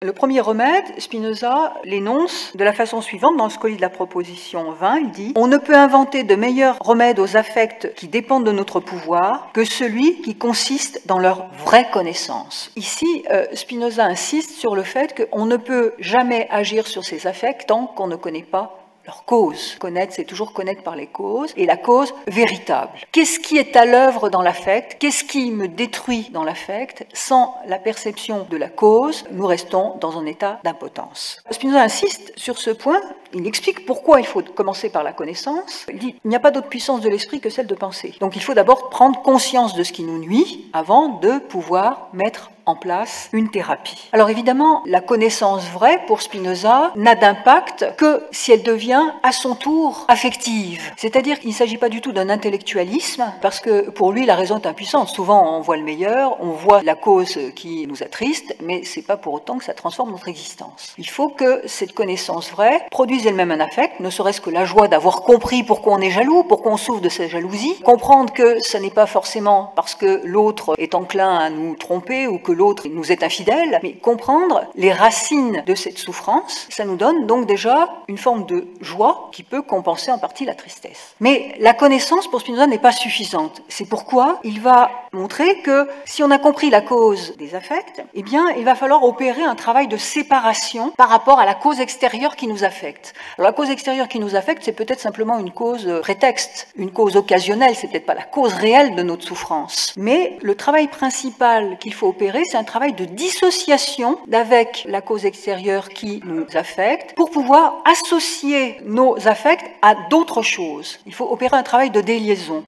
Le premier remède, Spinoza l'énonce de la façon suivante dans le Scoli de la proposition 20, il dit « On ne peut inventer de meilleur remède aux affects qui dépendent de notre pouvoir que celui qui consiste dans leur vraie connaissance. » Ici, Spinoza insiste sur le fait qu'on ne peut jamais agir sur ces affects tant qu'on ne connaît pas leur cause. Connaître, c'est toujours connaître par les causes, et la cause véritable. Qu'est-ce qui est à l'œuvre dans l'affect? Qu'est-ce qui me détruit dans l'affect? Sans la perception de la cause, nous restons dans un état d'impotence. Spinoza insiste sur ce point, il explique pourquoi il faut commencer par la connaissance. Il dit, il n'y a pas d'autre puissance de l'esprit que celle de penser. Donc il faut d'abord prendre conscience de ce qui nous nuit avant de pouvoir mettre en place une thérapie. Alors évidemment, la connaissance vraie, pour Spinoza, n'a d'impact que si elle devient à son tour affective. C'est-à-dire qu'il ne s'agit pas du tout d'un intellectualisme, parce que pour lui, la raison est impuissante. Souvent, on voit le meilleur, on voit la cause qui nous attriste, mais c'est pas pour autant que ça transforme notre existence. Il faut que cette connaissance vraie produise elle-même un affect, ne serait-ce que la joie d'avoir compris pourquoi on est jaloux, pourquoi on souffre de cette jalousie, comprendre que ce n'est pas forcément parce que l'autre est enclin à nous tromper ou que l'autre nous est infidèle, mais comprendre les racines de cette souffrance, ça nous donne donc déjà une forme de joie qui peut compenser en partie la tristesse. Mais la connaissance pour Spinoza n'est pas suffisante. C'est pourquoi il va montrer que si on a compris la cause des affects, eh bien il va falloir opérer un travail de séparation par rapport à la cause extérieure qui nous affecte. Alors la cause extérieure qui nous affecte, c'est peut-être simplement une cause prétexte, une cause occasionnelle, c'est peut-être pas la cause réelle de notre souffrance. Mais le travail principal qu'il faut opérer, c'est un travail de dissociation d'avec la cause extérieure qui nous affecte pour pouvoir associer nos affects à d'autres choses. Il faut opérer un travail de déliaison.